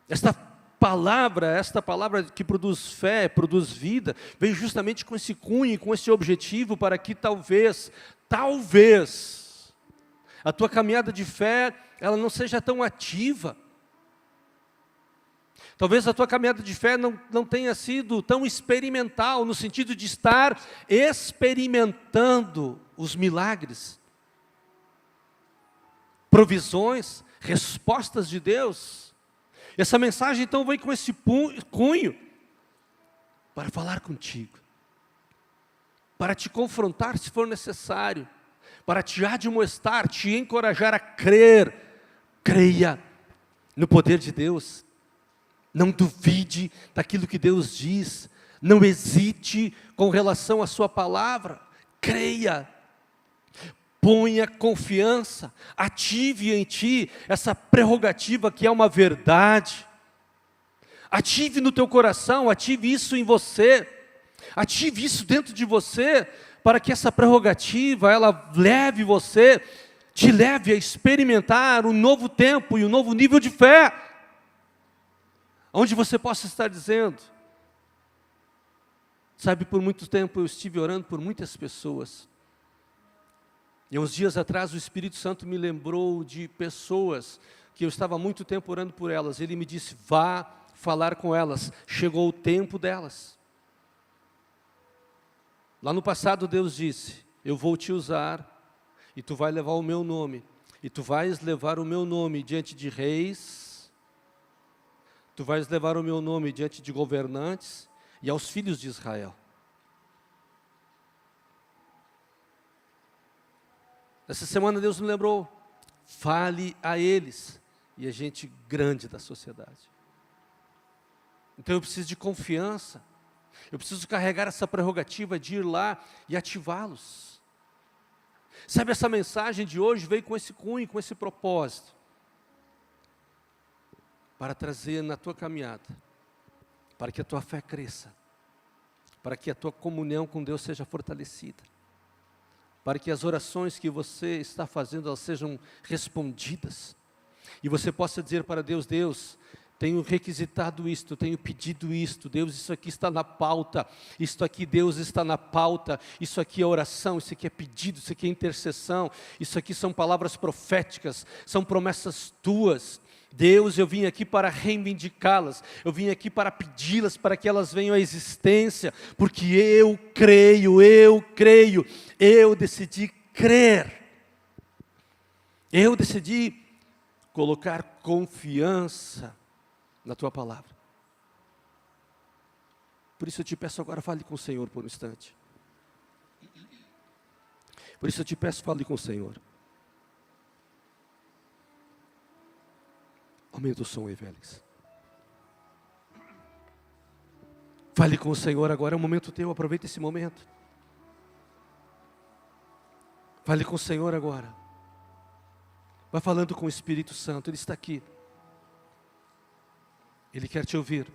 Esta palavra que produz fé, produz vida, veio justamente com esse cunho, com esse objetivo, para que talvez, a tua caminhada de fé, ela não seja tão ativa. Talvez a tua caminhada de fé não tenha sido tão experimental, no sentido de estar experimentando os milagres, provisões, respostas de Deus. Essa mensagem então vem com esse cunho para falar contigo, para te confrontar se for necessário, para te admoestar, te encorajar a crer. Creia no poder de Deus, não duvide daquilo que Deus diz, não hesite com relação à sua palavra, creia. Ponha confiança, ative em ti essa prerrogativa que é uma verdade. Ative no teu coração, ative isso em você, ative isso dentro de você, para que essa prerrogativa, ela leve você, te leve a experimentar um novo tempo e um novo nível de fé, onde você possa estar dizendo, sabe, por muito tempo eu estive orando por muitas pessoas, E uns dias atrás o Espírito Santo me lembrou de pessoas que eu estava há muito tempo orando por elas. Ele me disse, vá falar com elas, chegou o tempo delas. Lá no passado Deus disse, eu vou te usar e tu vai levar o meu nome. E tu vais levar o meu nome diante de reis, tu vais levar o meu nome diante de governantes e aos filhos de Israel. Essa semana Deus me lembrou, fale a eles, e a gente grande da sociedade. Então eu preciso de confiança, eu preciso carregar essa prerrogativa de ir lá e ativá-los. Sabe, essa mensagem de hoje veio com esse cunho, com esse propósito, para trazer na tua caminhada, para que a tua fé cresça, para que a tua comunhão com Deus seja fortalecida, para que as orações que você está fazendo, elas sejam respondidas, e você possa dizer para Deus, Deus, tenho requisitado isto, tenho pedido isto, Deus, isso aqui está na pauta, isto aqui, Deus, está na pauta, isso aqui é oração, isso aqui é pedido, isso aqui é intercessão, isso aqui são palavras proféticas, são promessas tuas, Deus, eu vim aqui para reivindicá-las, eu vim aqui para pedi-las, para que elas venham à existência, porque eu creio, eu decidi crer, eu decidi colocar confiança na tua palavra. Por isso eu te peço agora, fale com o Senhor por um instante. Por isso eu te peço, fale com o Senhor. Aumenta o som aí, Félix. Fale com o Senhor agora, é um momento teu, aproveita esse momento. Fale com o Senhor agora. Vai falando com o Espírito Santo, Ele está aqui. Ele quer te ouvir.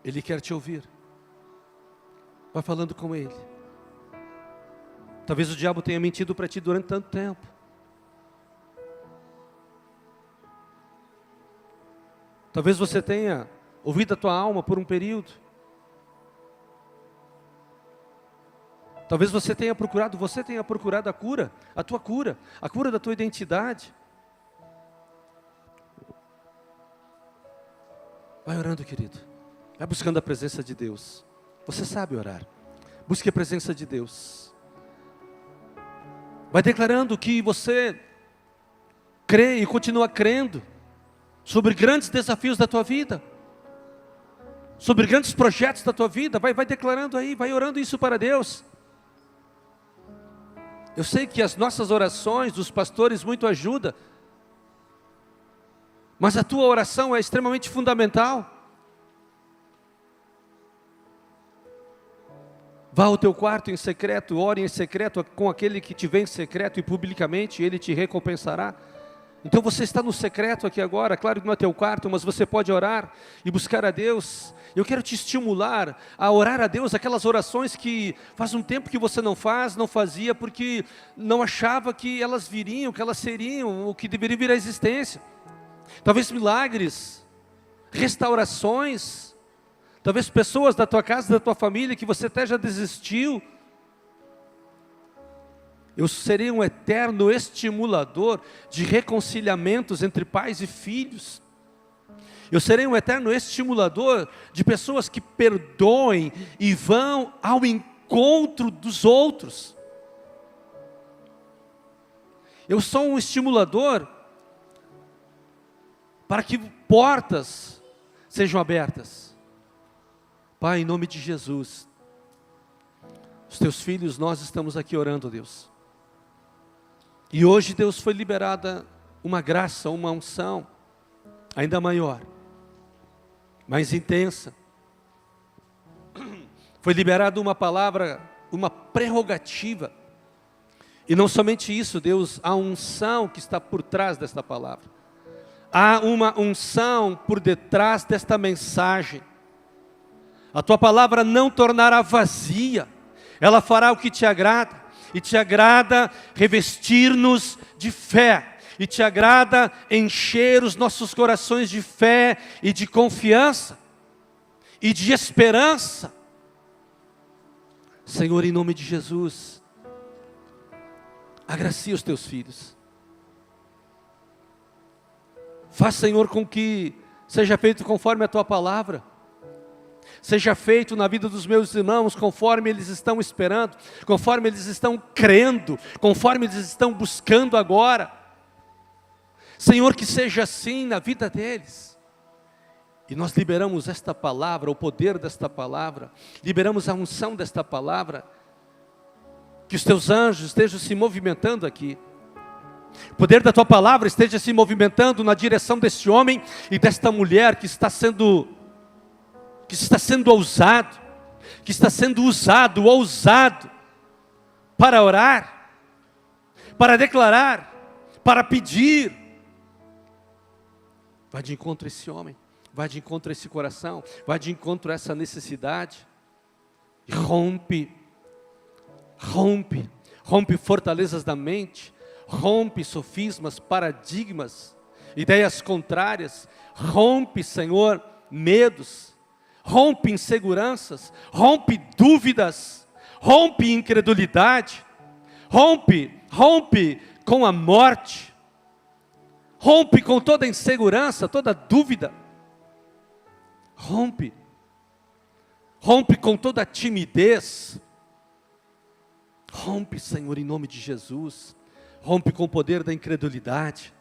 Ele quer te ouvir. Vai falando com Ele. Talvez o diabo tenha mentido para ti durante tanto tempo. Talvez você tenha ouvido a tua alma por um período. Talvez você tenha procurado a cura, a tua cura, a cura da tua identidade. Vai orando, querido. Vai buscando a presença de Deus. Você sabe orar. Busque a presença de Deus. Vai declarando que você crê e continua crendo sobre grandes desafios da tua vida, sobre grandes projetos da tua vida. Vai declarando aí, vai orando isso para Deus. Eu sei que as nossas orações dos pastores muito ajudam, mas a tua oração é extremamente fundamental. Vá ao teu quarto em secreto, ore em secreto com aquele que te vê em secreto e publicamente Ele te recompensará. Então você está no secreto aqui agora, claro que não é teu quarto, mas você pode orar e buscar a Deus. Eu quero te estimular a orar a Deus, aquelas orações que faz um tempo que você não fazia, porque não achava que elas viriam, que elas seriam, ou que deveriam vir à existência. Talvez milagres, restaurações, talvez pessoas da tua casa, da tua família, que você até já desistiu. Eu serei um eterno estimulador de reconciliamentos entre pais e filhos. Eu serei um eterno estimulador de pessoas que perdoem e vão ao encontro dos outros. Eu sou um estimulador para que portas sejam abertas. Pai, em nome de Jesus, os teus filhos, nós estamos aqui orando, Deus. E hoje, Deus, foi liberada uma graça, uma unção ainda maior, mais intensa. Foi liberada uma palavra, uma prerrogativa. E não somente isso, Deus, a unção que está por trás desta palavra. Há uma unção por detrás desta mensagem. A tua palavra não tornará vazia, ela fará o que te agrada. E te agrada revestir-nos de fé, e te agrada encher os nossos corações de fé e de confiança, e de esperança. Senhor, em nome de Jesus, agracia os teus filhos. Faz, Senhor, com que seja feito conforme a tua palavra. Seja feito na vida dos meus irmãos, conforme eles estão esperando, conforme eles estão crendo, conforme eles estão buscando agora. Senhor, que seja assim na vida deles. E nós liberamos esta palavra, o poder desta palavra, liberamos a unção desta palavra, que os teus anjos estejam se movimentando aqui. O poder da tua palavra esteja se movimentando na direção deste homem e desta mulher que está sendo ousado, que está sendo ousado para orar, para declarar, para pedir. Vai de encontro a esse homem, vai de encontro a esse coração, vai de encontro a essa necessidade. E rompe fortalezas da mente, rompe sofismas, paradigmas, ideias contrárias, rompe, Senhor, medos, rompe inseguranças, rompe dúvidas, rompe incredulidade, rompe com a morte, rompe com toda insegurança, toda dúvida, rompe com toda timidez, rompe, Senhor, em nome de Jesus, rompe com o poder da incredulidade,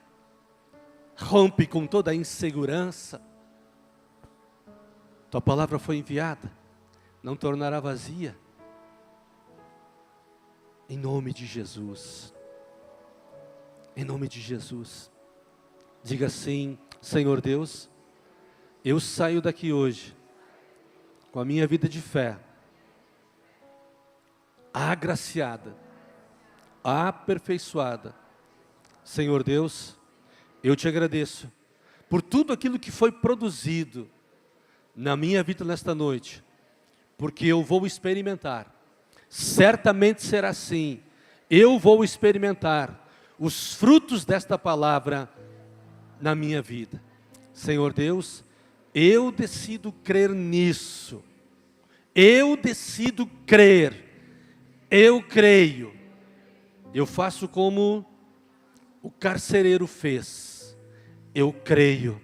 rompe com toda a insegurança. Tua palavra foi enviada, não tornará vazia. Em nome de Jesus. Em nome de Jesus. Diga assim: Senhor Deus, eu saio daqui hoje com a minha vida de fé agraciada, aperfeiçoada. Senhor Deus, eu te agradeço por tudo aquilo que foi produzido na minha vida nesta noite, porque eu vou experimentar, certamente será assim, eu vou experimentar os frutos desta palavra na minha vida. Senhor Deus, eu decido crer nisso, eu decido crer, eu creio, eu faço como o carcereiro fez, eu creio,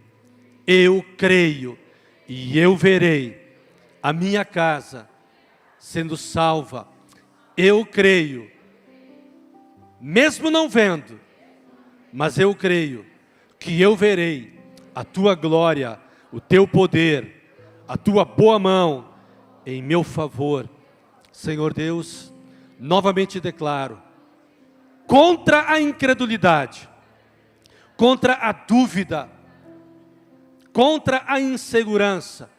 e eu verei a minha casa sendo salva. Eu creio, mesmo não vendo, mas eu creio que eu verei a tua glória, o teu poder, a tua boa mão em meu favor. Senhor Deus, novamente declaro, contra a incredulidade, contra a dúvida, contra a insegurança,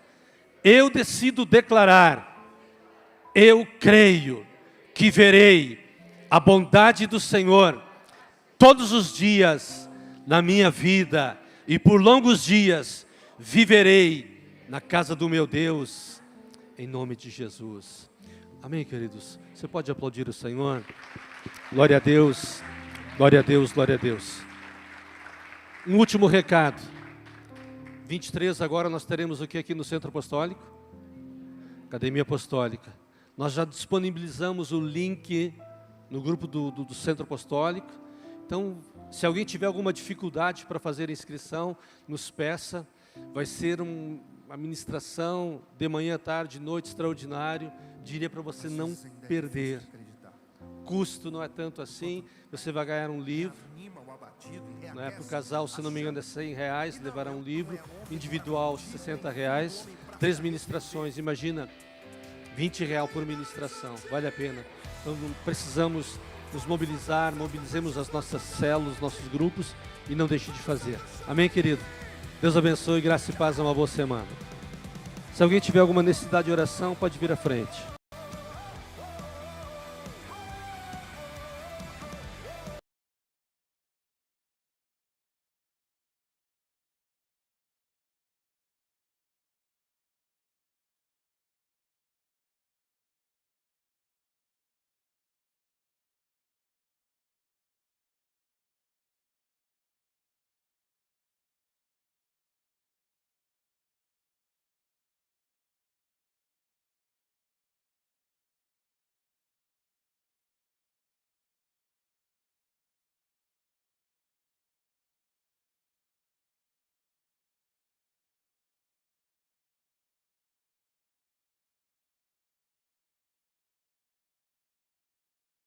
eu decido declarar, eu creio que verei a bondade do Senhor todos os dias na minha vida, e por longos dias viverei na casa do meu Deus, em nome de Jesus. Amém, queridos? Você pode aplaudir o Senhor? Glória a Deus, glória a Deus, glória a Deus. Um último recado. 23 agora nós teremos o que aqui no Centro Apostólico? Academia Apostólica. Nós já disponibilizamos o link no grupo do Centro Apostólico. Então, se alguém tiver alguma dificuldade para fazer a inscrição, nos peça. Vai ser uma ministração de manhã, tarde, noite, extraordinário. Diria para você não perder. Custo não é tanto assim. Você vai ganhar um livro. Né? Para o casal, se não me engano, é R$100, levará um livro. Individual, R$60. 3 ministrações, imagina, R$20 por ministração. Vale a pena. Então, precisamos nos mobilizar, mobilizemos as nossas células, nossos grupos, e não deixe de fazer. Amém, querido? Deus abençoe, graça e paz, uma boa semana. Se alguém tiver alguma necessidade de oração, pode vir à frente.